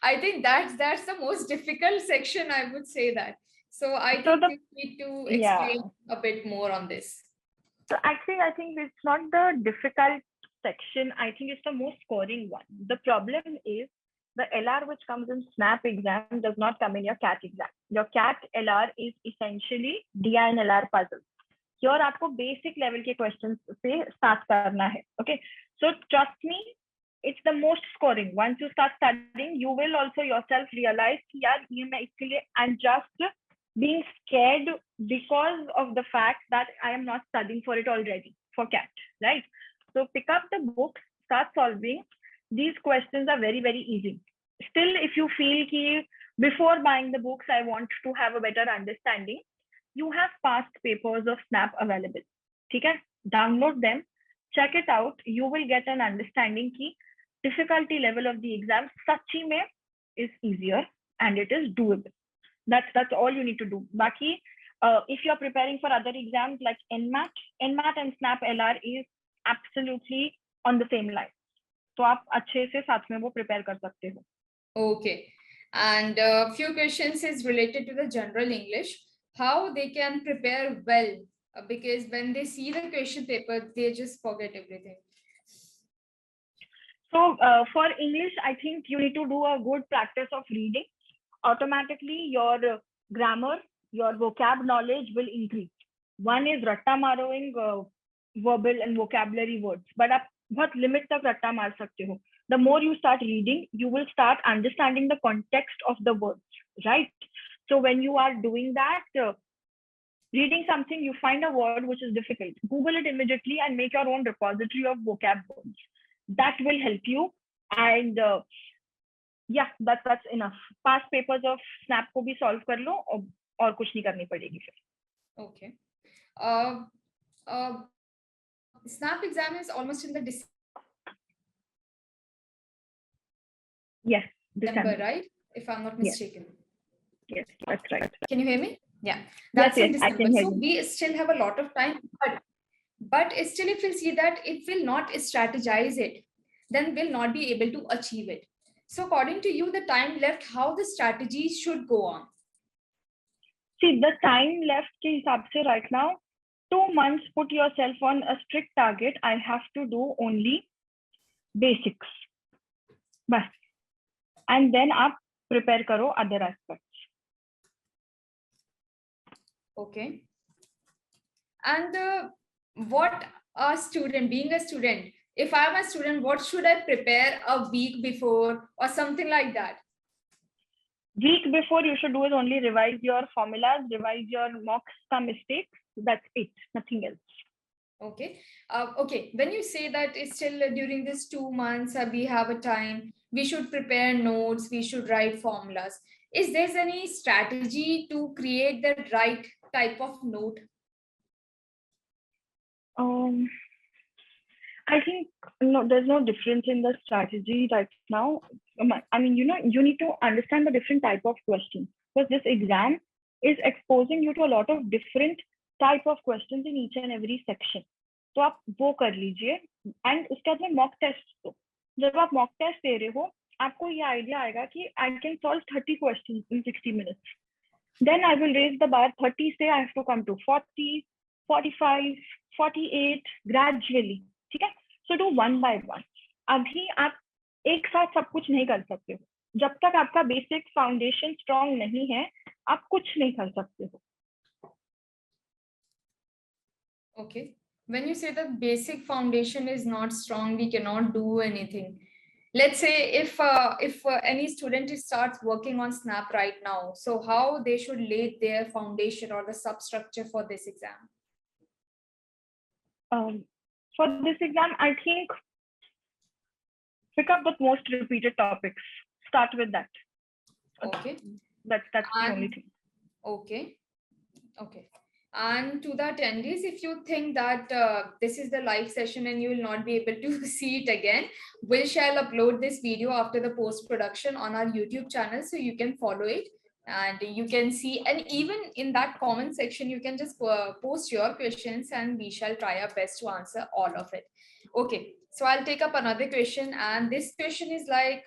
A: I think that's the most difficult section, I would say that. So I think you need to explain a bit more on this.
B: So actually, I think it's not the difficult section. I think it's the most scoring one. The problem is the LR which comes in SNAP exam does not come in your CAT exam. Your CAT LR is essentially DI and LR puzzle. Here, आपको basic level के questions से start करना है. Okay, so trust me, it's the most scoring. Once you start studying, you will also yourself realize कि यार ये मैं इसके लिए I'm just being scared because of the fact that I am not studying for it already for CAT, right? So pick up the book, start solving. These questions are very, very easy. Still, if you feel कि before buying the books, I want to have a better understanding, you have past papers of SNAP available. Okay? Download them, check it out. You will get an understanding कि difficulty level of the exam sachi mein is easier and it is doable. That's all you need to do. Baki, if you're preparing for other exams like NMAT and SNAP LR is absolutely on the same line. So आप अच्छे से साथ में वो prepare कर सकते हो.
A: Okay. And a few questions is related to the general English. How they can prepare well, because when they see the question paper, they just forget everything.
B: So for English, I think you need to do a good practice of reading. Automatically, your grammar, your vocab knowledge will increase. One is ratta maroing verbal and vocabulary words, but आप बहुत limit तक रट्टा मार सकते हो. The more you start reading, you will start understanding the context of the words, right? So when you are doing that, reading something, you find a word which is difficult, Google it immediately and make your own repository of vocab words. That will help you. And yeah, that's enough. Past papers of SNAP को भी solve कर लो और कुछ नहीं करनी पड़ेगी फिर.
A: Okay. SNAP exam is almost in the December, right? If I'm not mistaken.
B: Yes, that's right.
A: Can you hear me? Yeah, that's in December.
B: I can hear
A: so
B: you.
A: We still have a lot of time, but still, if we see that if we'll not strategize it, then we'll not be able to achieve it. So according to you, the time left, how the strategies should go on?
B: See, the time left के हिसाब से right now, 2 months, put yourself on a strict target. I have to do only basics. बस. And then आप prepare करो other aspects.
A: Okay. And what a student, being a student, if I'm a student, what should I prepare a week before or something like that?
B: Week before, you should do is only revise your formulas, revise your mocks, some mistakes. That's it, nothing else.
A: Okay. Okay. When you say that it's still during this 2 months, we have a time, we should prepare notes, we should write formulas. Is there any strategy to create the right type of note?
B: I think no, there's no difference in the strategy right now. I mean, you need to understand the different type of questions because this exam is exposing you to a lot of different type of questions in each and every section. तो आप वो कर लीजिए and उसके बाद में mock test दो. जब आप मॉक टेस्ट दे रहे हो आपको ये आइडिया आएगा कि I can solve 30 questions in 60 minutes. Then I will raise the bar 30 से I have to come to 40, 45, 48 gradually. ठीक है. So do one by one. अभी आप एक साथ सब कुछ नहीं कर सकते हो. जब तक आपका बेसिक फाउंडेशन स्ट्रांग नहीं है आप कुछ नहीं कर सकते हो.
A: Okay. When you say that basic foundation is not strong, we cannot do anything. Let's say if any student starts working on Snap right now, so how they should lay their foundation or the substructure for this exam?
B: For this exam, I think pick up the most repeated topics. Start with that.
A: Okay.
B: That's the only thing.
A: Okay. Okay. And to the attendees, if you think that this is the live session and you will not be able to see it again, we shall upload this video after the post-production on our YouTube channel, so you can follow it and you can see, and even in that comment section, you can just post your questions and we shall try our best to answer all of it. Okay, so I'll take up another question, and this question is like,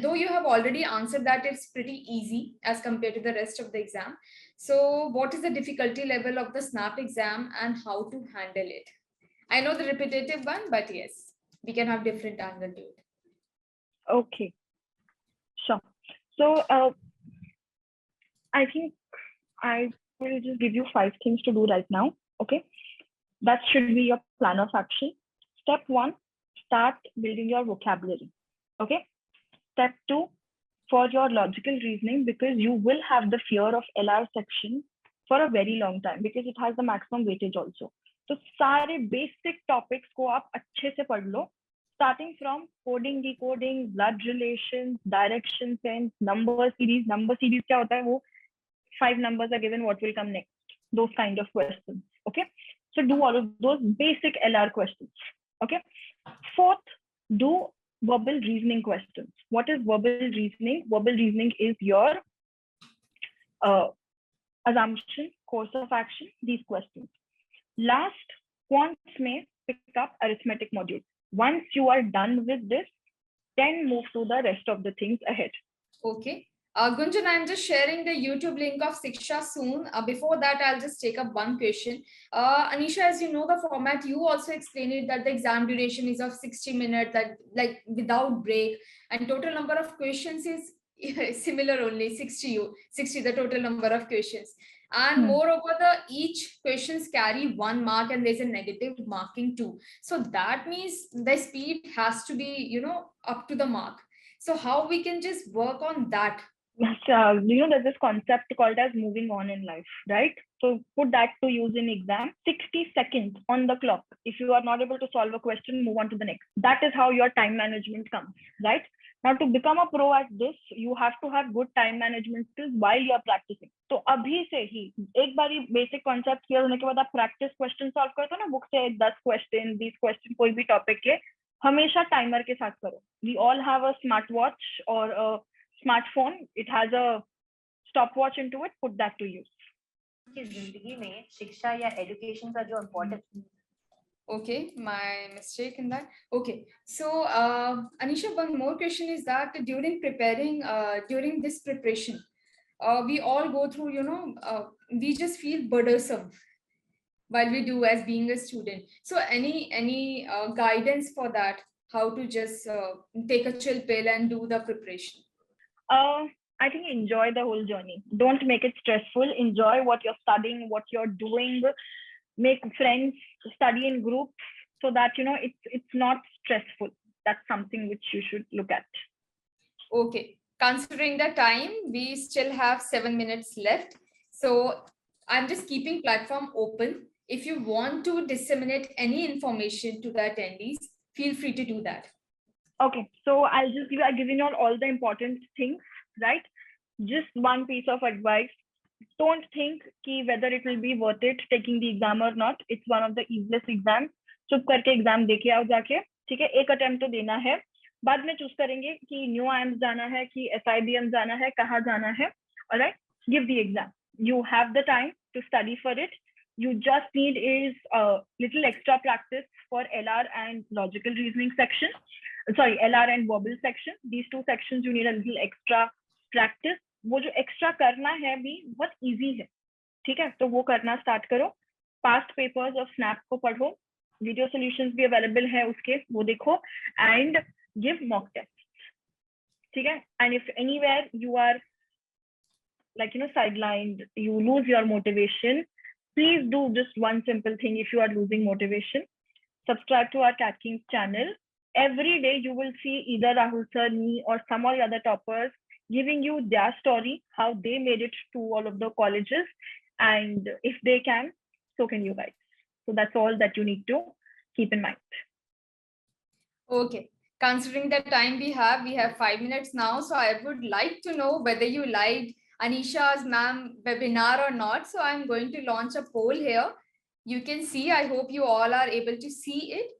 A: though you have already answered that it's pretty easy as compared to the rest of the exam. So what is the difficulty level of the SNAP exam and how to handle it? I know the repetitive one, but yes, we can have different angle to it.
B: Okay, sure. So I think I will just give you 5 things to do right now. Okay, that should be your plan of action. Step 1, start building your vocabulary. Okay. Step 2, for your logical reasoning, because you will have the fear of LR section for a very long time because it has the maximum weightage also. So सारे basic topics को आप अच्छे से पढ़ लो, starting from coding, decoding, blood relations, direction sense, number series. Number series क्या होता है? वो 5 numbers are given, what will come next? Those kind of questions. Okay, so do all of those basic LR questions. Okay. 4th, do verbal reasoning questions. What is verbal reasoning? Verbal reasoning is your assumption, course of action, these questions. Last, quants may pick up arithmetic module. Once you are done with this, then move to the rest of the things ahead.
A: Okay. Gunjan, I'm just sharing the YouTube link of Shiksha soon. Before that, I'll just take up one question. Anisha, as you know the format, you also explained it that the exam duration is of 60 minutes, that like without break, and total number of questions is similar only 60, the total number of questions. And moreover, each questions carry 1 mark and there's a negative marking too. So that means the speed has to be, up to the mark. So how we can just work on that?
B: Yes, there's this concept called as moving on in life, right? So put that to use in exam. 60 seconds on the clock. If you are not able to solve a question, move on to the next. That is how your time management comes, right? Now to become a pro at this, you have to have good time management skills while you are practicing. तो अभी से ही एक बारी basic concept clear होने के बाद आप practice question solve करते हो ना, बुक से 10 क्वेश्चन 20 क्वेश्चन कोई भी टॉपिक के, हमेशा टाइमर के साथ करो. We all have a smart watch or a smartphone. It has a stopwatch into it. Put that to use.
C: कि जिंदगी में शिक्षा या एजुकेशन का जो importance.
A: Okay, my mistake in that. Okay, so Anisha, one more question is that during preparing, during this preparation, we all go through, we just feel burdensome while we do as being a student. So any guidance for that, how to just take a chill pill and do the preparation?
B: I think enjoy the whole journey. Don't make it stressful. Enjoy what you're studying, what you're doing. Make friends, study in groups so that, it's not stressful. That's something which you should look at.
A: Okay. Considering the time, we still have 7 minutes left. So I'm just keeping platform open. If you want to disseminate any information to the attendees, feel free to do that.
B: Okay. So I'll just give you all the important things, right? Just one piece of advice. Don't think whether it will be worth it taking the exam or not. It's one of the easiest exams. चुप करके exam देके आओ जाके, ठीक है, एक attempt तो देना है, बाद में चूज करेंगे कि न्यू आइम्स जाना है कि SIBM जाना है, कहाँ जाना है. Alright, give the exam. You have the time to study for it. You just need is a little extra practice for LR and logical reasoning section. Sorry, LR and verbal section. These two sections you need a little extra practice. वो जो extra करना है भी बहुत easy है, ठीक है, तो वो करना start करो. Past papers of SNAP को पढ़ो, video solutions भी available है उसके, वो देखो, and give mock tests, ठीक है. And if anywhere you are like sidelined, you lose your motivation, please do just one simple thing. If you are losing motivation, subscribe to our CATKing channel. Every day you will see either Rahul sir, me, or some of the other toppers giving you their story, how they made it to all of the colleges, and if they can, so can you guys. So that's all that you need to keep in mind.
A: Okay. Considering the time we have 5 minutes now. So I would like to know whether you liked Anisha's ma'am webinar or not. So I'm going to launch a poll here. You can see, I hope you all are able to see it.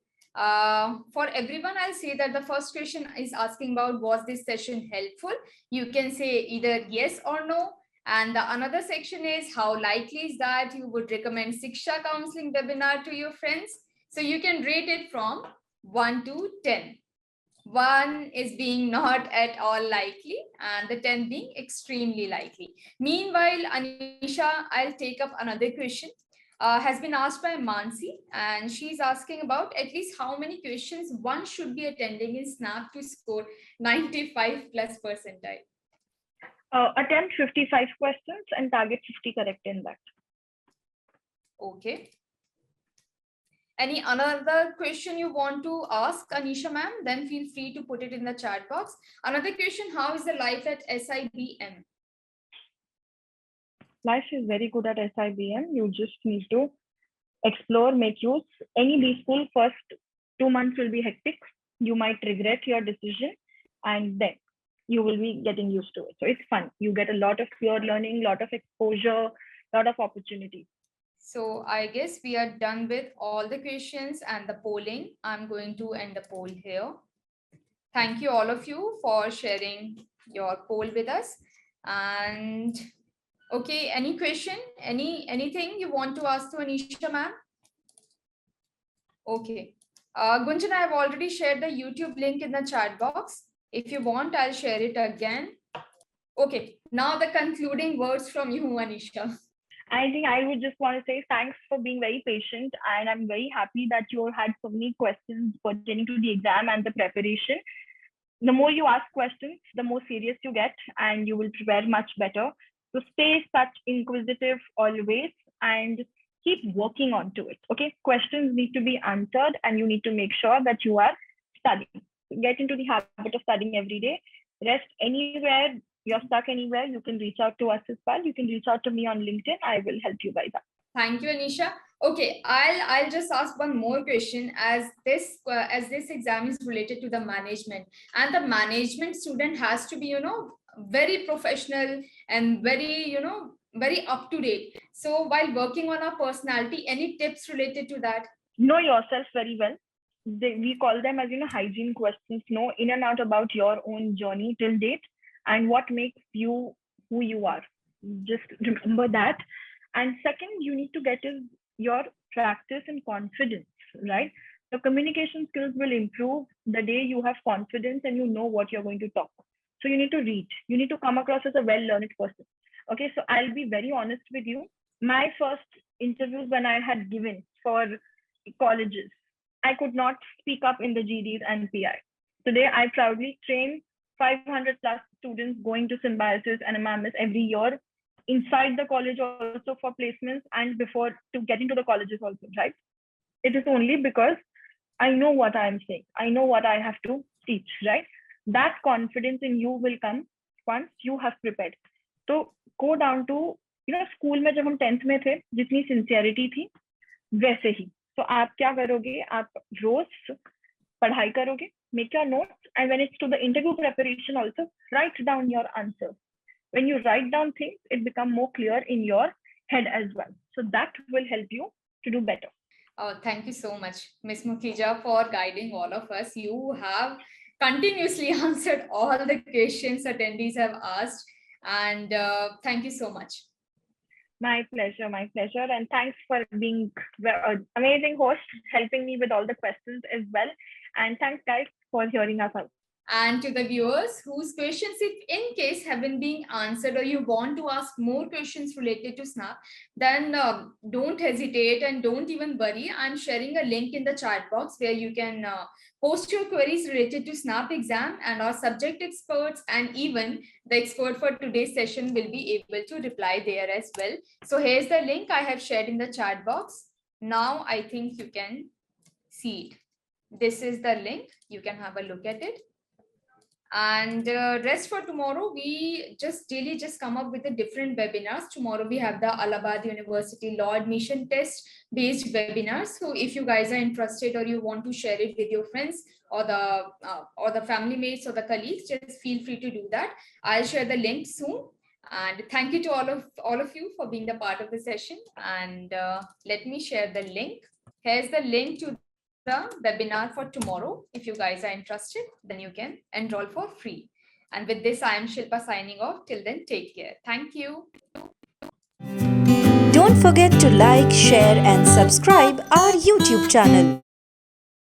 A: For everyone, I'll say that the first question is asking about, was this session helpful? You can say either yes or no. And the another section is, how likely is that you would recommend Shiksha counseling webinar to your friends? So you can rate it from 1 to 10. 1 is being not at all likely and the 10 being extremely likely. Meanwhile, Anisha, I'll take up another question. Has been asked by Mansi, and she's asking about at least how many questions one should be attending in SNAP to score 95 plus percentile.
B: Attempt 55 questions and target 50 correct in that.
A: Okay. Any another question you want to ask Anisha ma'am, then feel free to put it in the chat box. Another question, how is the life at SIBM?
B: Life is very good at SIBM. You just need to explore, make use. Any B school, first 2 months will be hectic. You might regret your decision, and then you will be getting used to it. So it's fun. You get a lot of pure learning, lot of exposure, lot of opportunity.
A: So I guess we are done with all the questions and the polling. I'm going to end the poll here. Thank you all of you for sharing your poll with us. And okay, any question, anything you want to ask to Anisha ma'am? Okay. Gunjan, I have already shared the YouTube link in the chat box. If you want, I'll share it again. Okay, now the concluding words from you, Anisha.
B: I think I would just want to say thanks for being very patient, and I'm very happy that you had so many questions pertaining to the exam and the preparation. The more you ask questions, the more serious you get, and you will prepare much better. So stay such inquisitive always and keep working onto it. Okay, questions need to be answered, and you need to make sure that you are studying. Get into the habit of studying every day. Rest anywhere you're stuck anywhere, you can reach out to us as well. You can reach out to me on LinkedIn. I will help you guys out.
A: Thank you, Anisha. Okay, I'll just ask one more question, as this exam is related to the management, and the management student has to be, very professional and very, very up to date. So while working on our personality, any tips related to that?
B: Know yourself very well. We call them as, hygiene questions. Know in and out about your own journey till date and what makes you who you are. Just remember that. And second, you need to get is your practice and confidence, right? The communication skills will improve the day you have confidence and you know what you're going to talk. So you need to read. You need to come across as a well-learned person. Okay, so I'll be very honest with you. My first interviews when I had given for colleges, I could not speak up in the GDs and PI. Today, I proudly train 500 plus students going to Symbiosis and MMS every year, inside the college also for placements and before to get into the colleges also, right? It is only because I know what I'm saying. I know what I have to teach, right? That confidence in you will come once you have prepared. So go down to, school में जब हम 10th में थे, जितनी sincerity थी, वैसे ही. So आप क्या करोगे? आप रोज पढ़ाई करोगे, make your notes, and when it's to the interview preparation also, write down your answers. When you write down things, it becomes more clear in your head as well. So that will help you to do better.
A: Oh, thank you so much, Ms. Mukhija, for guiding all of us. You have continuously answered all the questions attendees have asked, and thank you so much.
B: My pleasure, my pleasure. And thanks for being an amazing host, helping me with all the questions as well. And thanks, guys, for hearing us out.
A: And to the viewers whose questions, if in case haven't been answered or you want to ask more questions related to Snap, then don't hesitate and don't even worry. I'm sharing a link in the chat box where you can post your queries related to Snap exam, and our subject experts and even the expert for today's session will be able to reply there as well. So here's the link I have shared in the chat box. Now I think you can see it. This is the link. You can have a look at it. And rest for tomorrow, we just daily just come up with the different webinars. Tomorrow we have the Allahabad University Law Admission Test based webinars. So if you guys are interested or you want to share it with your friends or the family mates or the colleagues, just feel free to do that. I'll share the link soon. And thank you to all of you for being the part of the session. And let me share the link. Here's the link to the webinar for tomorrow. If you guys are interested, then you can enroll for free. And with this, I am Shilpa signing off. Till then, take care. Thank you.
D: Don't forget to like, share, and subscribe our YouTube channel.